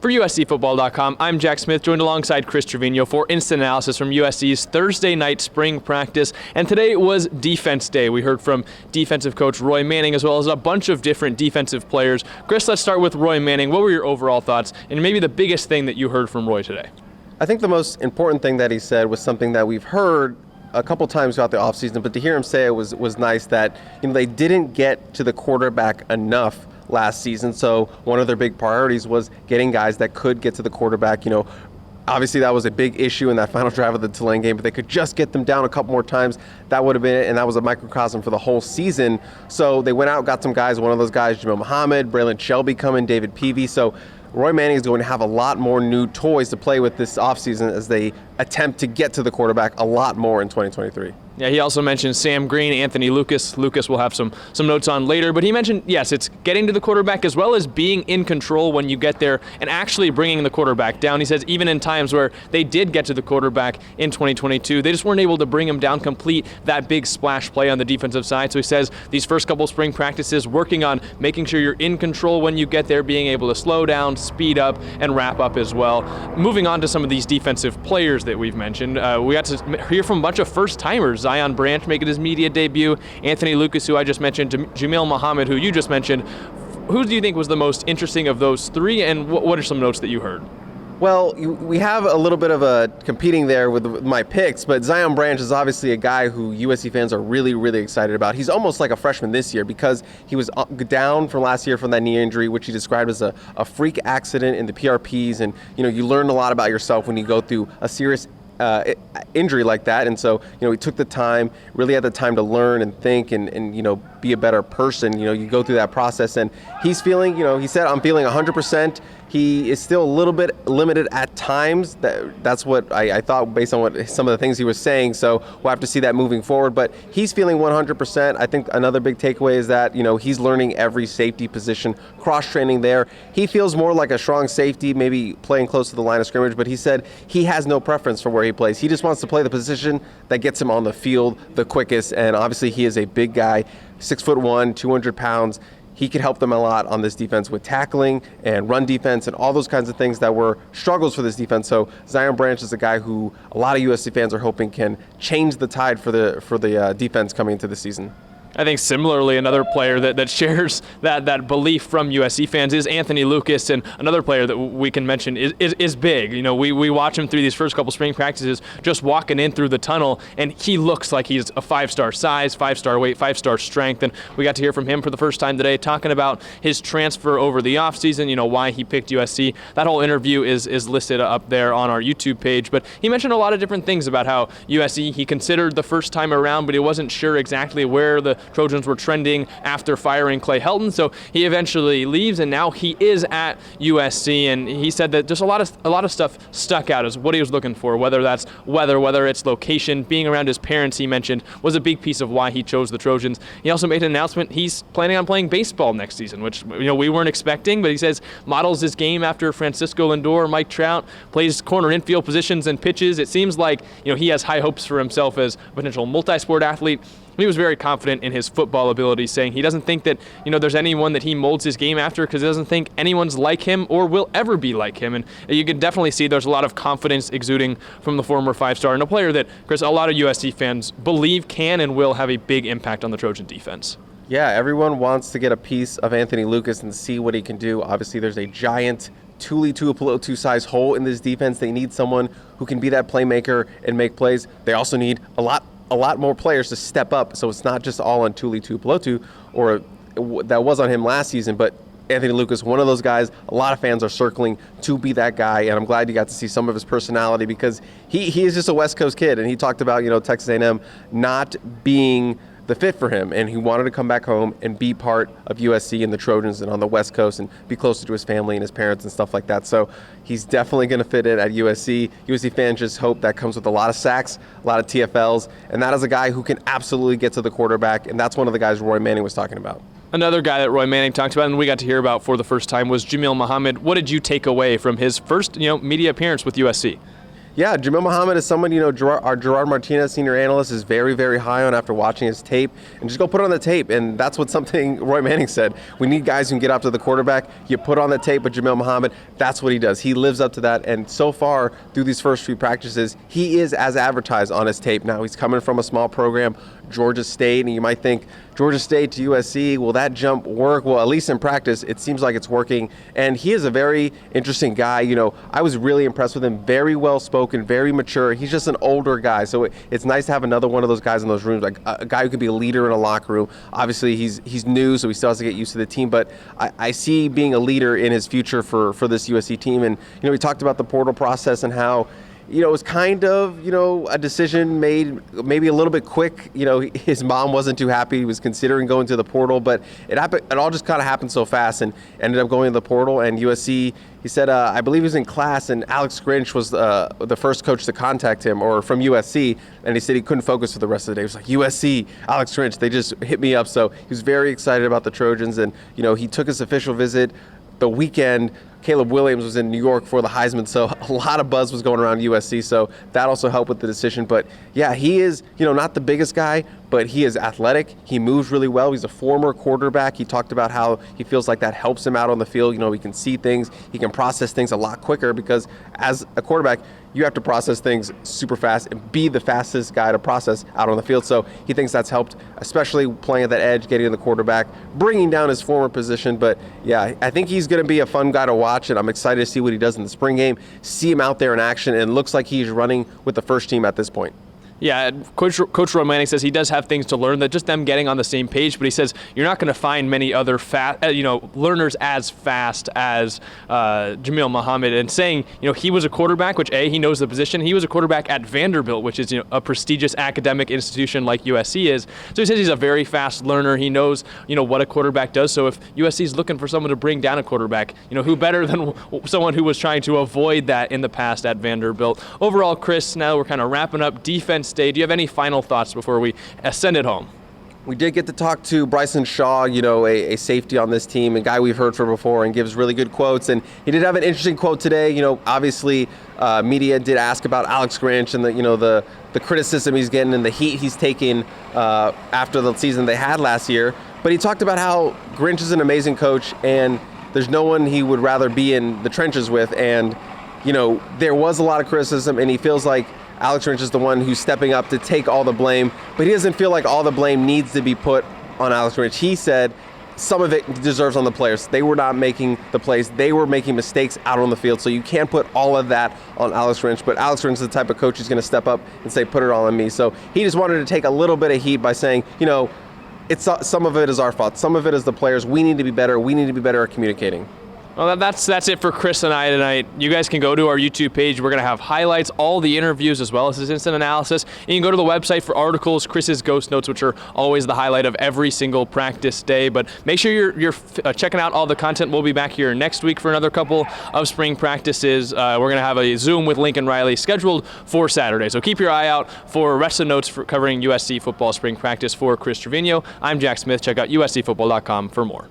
For USCFootball.com, I'm Jack Smith, joined alongside Chris Trevino for instant analysis from USC's Thursday night spring practice. And today was Defense Day. We heard from defensive coach Roy Manning as well as a bunch of different defensive players. Chris, let's start with Roy Manning. What were your overall thoughts and maybe the biggest thing that you heard from Roy today? I think the most important thing that he said was something that we've heard a couple times throughout the offseason, but to hear him say it was nice that they didn't get to the quarterback enough last season. So one of their big priorities was getting guys that could get to the quarterback. Obviously that was a big issue in that final drive of the Tulane game, but they could just get them down a couple more times. That would have been it, and that was a microcosm for the whole season. So they went out, got some guys. One of those guys, Jamil Muhammad, Braylon Shelby coming, David Peavy. So Roy Manning is going to have a lot more new toys to play with this offseason as they attempt to get to the quarterback a lot more in 2023. Yeah, he also mentioned Sam Green, Anthony Lucas. Lucas will have some notes on later, but he mentioned, yes, it's getting to the quarterback as well as being in control when you get there and actually bringing the quarterback down. He says even in times where they did get to the quarterback in 2022, they just weren't able to bring him down, complete that big splash play on the defensive side. So he says these first couple spring practices, working on making sure you're in control when you get there, being able to slow down, speed up, and wrap up as well. Moving on to some of these defensive players that we've mentioned, we got to hear from a bunch of first-timers. Zion Branch making his media debut, Anthony Lucas, who I just mentioned, Jamil Muhammad, who you just mentioned. Who do you think was the most interesting of those three, and what are some notes that you heard? Well, we have a little bit of a competing there with my picks, but Zion Branch is obviously a guy who USC fans are really, really excited about. He's almost like a freshman this year because he was down from last year from that knee injury, which he described as a freak accident in the PRPs, and you learn a lot about yourself when you go through a serious injury like that. And so he took the time, really had the time to learn and think and be a better person. You go through that process, and he's feeling, he said, I'm feeling 100%. He is still a little bit limited at times. That's what I thought based on what some of the things he was saying. So we'll have to see that moving forward. But he's feeling 100%. I think another big takeaway is that, he's learning every safety position, cross-training there. He feels more like a strong safety, maybe playing close to the line of scrimmage. But he said he has no preference for where he plays. He just wants to play the position that gets him on the field the quickest. And obviously he is a big guy, 6'1", 200 pounds. He could help them a lot on this defense with tackling and run defense and all those kinds of things that were struggles for this defense. So Zion Branch is a guy who a lot of USC fans are hoping can change the tide for the defense coming into the season. I think similarly, another player that shares that belief from USC fans is Anthony Lucas, and another player that we can mention is big. We watch him through these first couple spring practices, just walking in through the tunnel, and he looks like he's a 5-star size, 5-star weight, 5-star strength. And we got to hear from him for the first time today, talking about his transfer over the offseason, why he picked USC. That whole interview is listed up there on our YouTube page. But he mentioned a lot of different things about how USC he considered the first time around, but he wasn't sure exactly where the Trojans were trending after firing Clay Helton, so he eventually leaves, and now he is at USC. And he said that just a lot of stuff stuck out as what he was looking for, whether that's weather, whether it's location, being around his parents. He mentioned was a big piece of why he chose the Trojans. He also made an announcement he's planning on playing baseball next season, which we weren't expecting, but he says models his game after Francisco Lindor, Mike Trout, plays corner infield positions and pitches. It seems like he has high hopes for himself as a potential multi-sport athlete. He was very confident in his football ability, saying he doesn't think that there's anyone that he molds his game after because he doesn't think anyone's like him or will ever be like him. And you can definitely see there's a lot of confidence exuding from the former 5-star and a player that, Chris, a lot of USC fans believe can and will have a big impact on the Trojan defense. Yeah, everyone wants to get a piece of Anthony Lucas and see what he can do. Obviously, there's a giant Tuli Tuipulotu size hole in this defense. They need someone who can be that playmaker and make plays. They also need a lot more players to step up, so it's not just all on Tuli Tuipulotu, or that was on him last season, but Anthony Lucas, one of those guys a lot of fans are circling to be that guy, and I'm glad you got to see some of his personality because he is just a West Coast kid, and he talked about Texas A&M not being the fit for him, and he wanted to come back home and be part of USC and the Trojans and on the West Coast and be closer to his family and his parents and stuff like that. So he's definitely going to fit in at USC. USC fans just hope that comes with a lot of sacks, a lot of TFLs, and that is a guy who can absolutely get to the quarterback, and that's one of the guys Roy Manning was talking about. Another guy that Roy Manning talked about and we got to hear about for the first time was Jamil Muhammad. What did you take away from his first media appearance with USC? Yeah, Jamil Muhammad is someone, our Gerard Martinez, senior analyst, is very, very high on after watching his tape. And just go put it on the tape. And that's what something Roy Manning said. We need guys who can get up to the quarterback. You put on the tape with Jamil Muhammad. That's what he does. He lives up to that. And so far, through these first few practices, he is as advertised on his tape. Now, he's coming from a small program, Georgia State, and you might think, Georgia State to USC, will that jump work? Well, at least in practice, it seems like it's working. And he is a very interesting guy. I was really impressed with him. Very well spoken, very mature. He's just an older guy. So it's nice to have another one of those guys in those rooms, like a guy who could be a leader in a locker room. Obviously, he's new, so he still has to get used to the team. But I see being a leader in his future for this USC team. And, we talked about the portal process and how, it was kind of, a decision made maybe a little bit quick. His mom wasn't too happy. He was considering going to the portal, but it all just kind of happened so fast and ended up going to the portal. And USC, he said, I believe he was in class, and Alex Grinch was the first coach to contact him, or from USC, and he said he couldn't focus for the rest of the day. He was like, USC, Alex Grinch, they just hit me up. So he was very excited about the Trojans, and, he took his official visit the weekend. Caleb Williams was in New York for the Heisman, so a lot of buzz was going around USC, so that also helped with the decision. But yeah, he is, not the biggest guy, but he is athletic. He moves really well. He's a former quarterback. He talked about how he feels like that helps him out on the field. He can see things. He can process things a lot quicker because as a quarterback, you have to process things super fast and be the fastest guy to process out on the field. So he thinks that's helped, especially playing at that edge, getting to the quarterback, bringing down his former position. But yeah, I think he's going to be a fun guy to watch, and I'm excited to see what he does in the spring game, see him out there in action, and it looks like he's running with the first team at this point. Yeah, Coach Roy Manning says he does have things to learn, that just them getting on the same page, but he says you're not going to find many other learners as fast as Jamil Muhammad, and saying, he was a quarterback, which he knows the position. He was a quarterback at Vanderbilt, which is, a prestigious academic institution like USC is. So he says he's a very fast learner. He knows, what a quarterback does. So if USC is looking for someone to bring down a quarterback, who better than someone who was trying to avoid that in the past at Vanderbilt. Overall, Chris, now we're kind of wrapping up defense day. Do you have any final thoughts before we send it home? We did get to talk to Bryson Shaw, a safety on this team, a guy we've heard from before and gives really good quotes. And he did have an interesting quote today. Obviously, media did ask about Alex Grinch and the criticism he's getting and the heat he's taking after the season they had last year. But he talked about how Grinch is an amazing coach and there's no one he would rather be in the trenches with. And, there was a lot of criticism, and he feels like Alex Grinch is the one who's stepping up to take all the blame, but he doesn't feel like all the blame needs to be put on Alex Grinch. He said some of it deserves on the players. They were not making the plays. They were making mistakes out on the field, so you can't put all of that on Alex Grinch, but Alex Grinch is the type of coach who's going to step up and say, put it all on me. So he just wanted to take a little bit of heat by saying, it's some of it is our fault. Some of it is the players. We need to be better. We need to be better at communicating. Well, that's it for Chris and I tonight. You guys can go to our YouTube page. We're going to have highlights, all the interviews, as well as his instant analysis. And you can go to the website for articles, Chris's Ghost Notes, which are always the highlight of every single practice day. But make sure you're checking out all the content. We'll be back here next week for another couple of spring practices. We're going to have a Zoom with Lincoln Riley scheduled for Saturday. So keep your eye out for rest of the notes for covering USC football spring practice. For Chris Trevino, I'm Jack Smith. Check out uscfootball.com for more.